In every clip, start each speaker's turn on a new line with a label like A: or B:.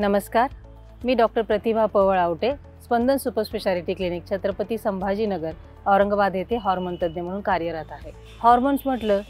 A: नमस्कार, मी doctor Pratibha Pawal Awate, Spandan super speciality clinic, Chhatrapati Sambhajinagar, Aurangabad येथे हार्मोन तज्ञ म्हणून कार्यरत आहे। हार्मोन्स म्हटलं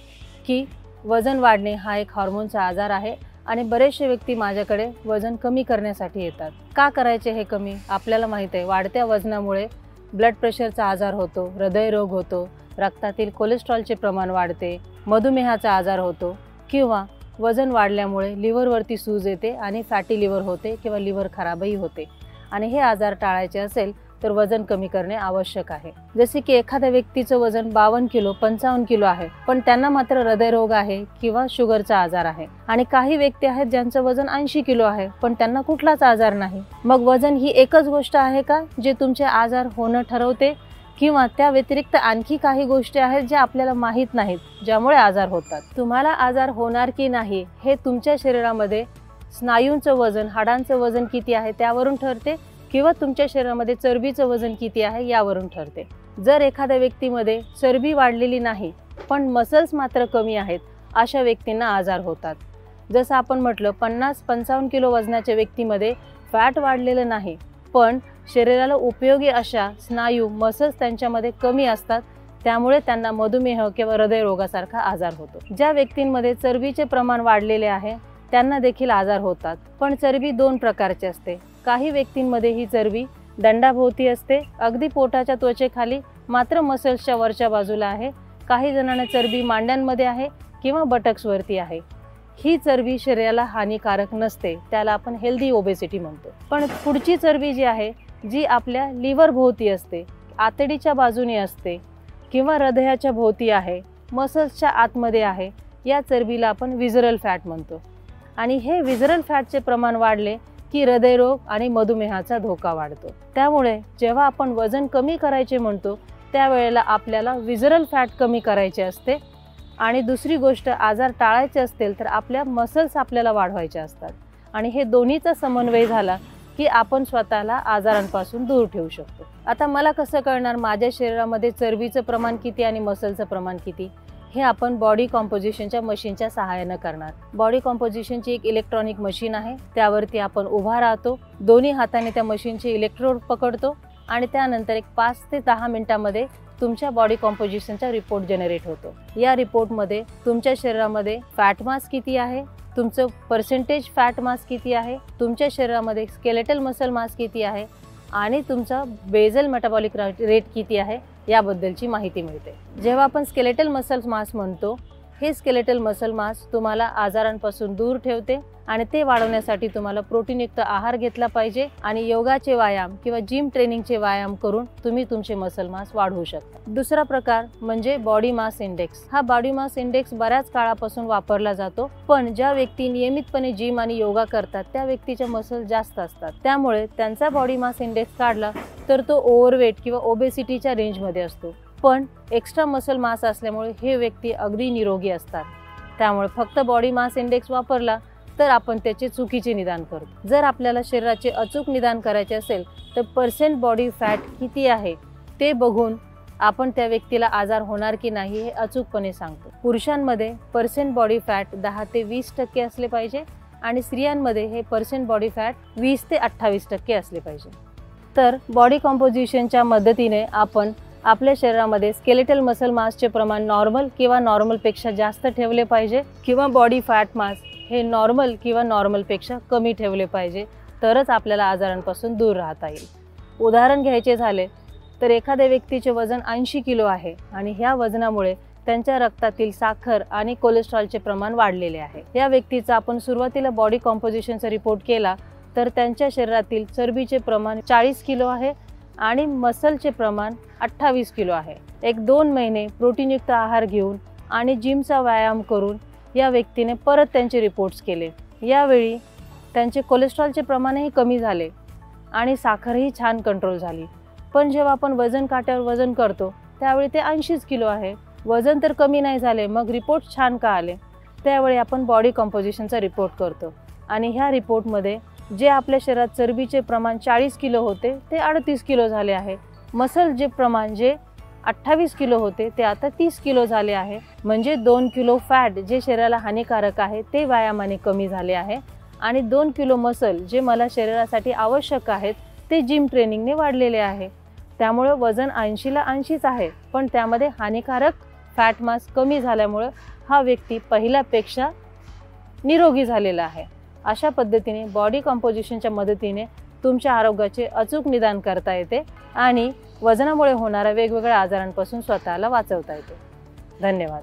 A: की वजन वाढणे हा एक हार्मोनचा आजार आहे आणि बरेचसे व्यक्ती माझ्याकडे वजन कमी करण्यासाठी येतात। का करायचे हे कमी? आपल्याला माहिती आहे, वाढत्या वजनामुळे ब्लड प्रेशरचा आजार होतो, हृदयरोग होतो, रक्तातील कोलेस्ट्रॉलचे प्रमाण वाढते, मधुमेहाचा आजार होतो किंवा वजन वाढल्यामुळे लिव्हरवरती सूज येते आणि फॅटी लिव्हर होते किंवा लिव्हर खराबही होते। आणि हे आजार टाळायचे असेल तर वजन कमी करणे आवश्यक आहे। जसे की एखाद्या व्यक्तीचं वजन 52 किलो 55 किलो आहे, पण त्यांना मात्र हृदयरोग आहे किंवा शुगरचा आजार आहे। आणि काही व्यक्ती आहेत ज्यांचं वजन 80 किलो आहे, पण त्यांना कुठलाच आजार नाही। मग वजन ही एकच गोष्ट आहे का जे तुमचे आजार होणं ठरवते, किंवा त्या व्यतिरिक्त आणखी काही गोष्टी आहेत ज्या आपल्याला माहित नाहीत ज्यामुळे आजार होतात? तुम्हाला आजार होणार की नाही हे तुमच्या शरीरामध्ये स्नायूंचं वजन, हाडांचं वजन किती आहे त्यावरून ठरते, किंवा तुमच्या शरीरामध्ये चरबीचं वजन किती आहे यावरून ठरते। जर एखाद्या व्यक्तीमध्ये चरबी वाढलेली नाही पण मसल्स मात्र कमी आहेत, अशा व्यक्तींना आजार होतात। जसं आपण म्हटलं, 50-55 किलो वजनाच्या व्यक्तीमध्ये फॅट वाढलेलं नाही, पण शरीराला उपयोगी अशा स्नायू मसल्स त्यांच्यामध्ये कमी असतात, त्यामुळे त्यांना मधुमेह किंवा हृदयरोगासारखा आजार होतो। ज्या व्यक्तींमध्ये चरबीचे प्रमाण वाढलेले आहे त्यांना देखील आजार होतात, पण चरबी दोन प्रकारची असते। काही व्यक्तींमध्ये ही चरबी दंडाभोवती असते, अगदी पोटाच्या त्वचेखाली, मात्र मसल्सच्या वरच्या बाजूला आहे। काही जणांना चरबी मांड्यांमध्ये आहे किंवा बटक्सवरती आहे। ही चरबी शरीराला हानिकारक नसते, त्याला आपण हेल्दी ओबेसिटी म्हणतो। पण पुढची चरबी जी आहे, जी आपल्या लिव्हर भोवती असते, आतडीच्या बाजूने असते किंवा हृदयाच्या भोवती आहे, मसल्सच्या आतमध्ये आहे, या चरबीला आपण विसरल फॅट म्हणतो। आणि हे विसरल फॅटचे प्रमाण वाढले की हृदयरोग आणि मधुमेहाचा धोका वाढतो। त्यामुळे जेव्हा आपण वजन कमी करायचे म्हणतो त्यावेळेला आपल्याला विसरल फॅट कमी करायचे असते, आणि दुसरी गोष्ट, आजार टाळायचे असतील तर आपल्या मसल्स आपल्याला वाढवायचे असतात। आणि हे दोन्हीचा समन्वय झाला की आपण स्वतःला आजारांपासून दूर ठेवू शकतो। आता मला कसं कळणार माझ्या शरीरामध्ये चरबीचं प्रमाण किती आणि मसलचं प्रमाण किती? हे आपण बॉडी कॉम्पोजिशनच्या मशीनच्या सहाय्याने करणार। बॉडी कॉम्पोजिशनची एक इलेक्ट्रॉनिक मशीन आहे, त्यावरती आपण उभा राहतो, दोन्ही हाताने त्या मशीनचे इलेक्ट्रोड पकडतो आणि त्यानंतर एक 5 ते 10 मिनिटांमध्ये तुमच्या बॉडी कॉम्पोजिशनचा रिपोर्ट जनरेट होतो। या रिपोर्टमध्ये तुमच्या शरीरामध्ये फॅट मास किती आहे, तुमचं पर्सेंटेज फॅट मास किती आहे, तुमच्या शरीरामध्ये स्केलेटल मसल मास किती आहे आणि तुमचा बेसल मेटाबॉलिक रेट किती आहे याबद्दलची माहिती मिळते। जेव्हा आपण स्केलेटल मसल मास म्हणतो, हे स्केलेटल मसल मास तुम्हाला आजारांपासून दूर ठेवते आणि ते वाढवण्यासाठी तुम्हाला प्रोटीनयुक्त आहार घेतला पाहिजे आणि योगाचे व्यायाम किंवा जिम ट्रेनिंगचे व्यायाम करून तुम्ही तुमचे मसल मास वाढवू शकता। दुसरा प्रकार म्हणजे बॉडी मास इंडेक्स। हा बॉडी मास इंडेक्स बऱ्याच काळापासून वापरला जातो, पण ज्या व्यक्ती नियमितपणे जिम आणि योगा करतात त्या व्यक्तीचे मसल जास्त असतात, त्यामुळे त्यांचा बॉडी मास इंडेक्स काढला तर तो ओव्हरवेट किंवा ओबेसिटीच्या रेंजमध्ये असतो। पण एक्स्ट्रा मसल मास असल्यामुळे हे व्यक्ती अगदी निरोगी असतात। त्यामुळे फक्त बॉडी मास इंडेक्स वापरला तर आपण त्याचे चुकीचे निदान करतो। जर आपल्याला शरीराचे अचूक निदान करायचे असेल तर पर्सेंट बॉडी फॅट किती आहे ते बघून आपण त्या व्यक्तीला आजार होणार की नाही हे अचूकपणे सांगतो। पुरुषांमध्ये पर्सेंट बॉडी फॅट 10 ते 20% असले पाहिजे आणि स्त्रियांमध्ये हे पर्सेंट बॉडी फॅट 20 ते 28% असले पाहिजे। तर बॉडी कॉम्पोजिशनच्या मदतीने आपण आपल्या शरीरामध्ये स्केलेटल मसल मासचे प्रमाण नॉर्मल किंवा नॉर्मलपेक्षा जास्त ठेवले पाहिजे, किंवा बॉडी फॅट मास हे नॉर्मल किंवा नॉर्मलपेक्षा कमी ठेवले पाहिजे, तरच आपल्याला आजारांपासून दूर राहता येईल। उदाहरण घ्यायचे झाले तर एखाद्या व्यक्तीचे वजन 80 किलो आहे आणि ह्या वजनामुळे त्यांच्या रक्तातील साखर आणि कोलेस्ट्रॉलचे प्रमाण वाढलेले आहे। या व्यक्तीचा आपण सुरुवातीला बॉडी कॉम्पोजिशनचा रिपोर्ट केला तर त्यांच्या शरीरातील चरबीचे प्रमाण 40 किलो आहे आणि मसलचे प्रमाण 28 किलो आहे। 1-2 महिने प्रोटीनयुक्त आहार घेऊन आणि जिमचा व्यायाम करून या व्यक्तीने परत त्यांचे रिपोर्ट्स केले। यावेळी त्यांचे कोलेस्ट्रॉलचे प्रमाणही कमी झाले आणि साखरही छान कंट्रोल झाली। पण जेव्हा आपण वजन काट्यावर वजन करतो त्यावेळी ते 80 किलो आहे, वजन तर कमी नाही झाले, मग रिपोर्ट छान का आले? त्यावेळी आपण बॉडी कॉम्पोजिशनचा रिपोर्ट करतो आणि ह्या रिपोर्टमध्ये जे आपल्या शरीरात चरबीचे प्रमाण 40 किलो होते ते 38 किलो झाले आहे। मसल जे प्रमाण जे 28 किलो होते ते आता 30 किलो झाले आहे। म्हणजे 2 किलो फॅट जे शरीराला हानिकारक आहे ते व्यायामाने कमी झाले आहे आणि 2 किलो मसल जे मला शरीरासाठी आवश्यक आहेत ते जिम ट्रेनिंगने वाढलेले आहे। त्यामुळे वजन 80ला 80च आहे, पण त्यामध्ये हानिकारक फॅट मास कमी झाल्यामुळे हा व्यक्ती पहिल्यापेक्षा निरोगी झालेला आहे। अशा पद्धतीने बॉडी कंपोजिशनच्या मदतीने तुमच्या आरोग्याचे अचूक निदान करता येते आणि वजनामुळे होणाऱ्या वेगवेगळ्या आजारांपासून स्वतःला वाचवता येते। धन्यवाद।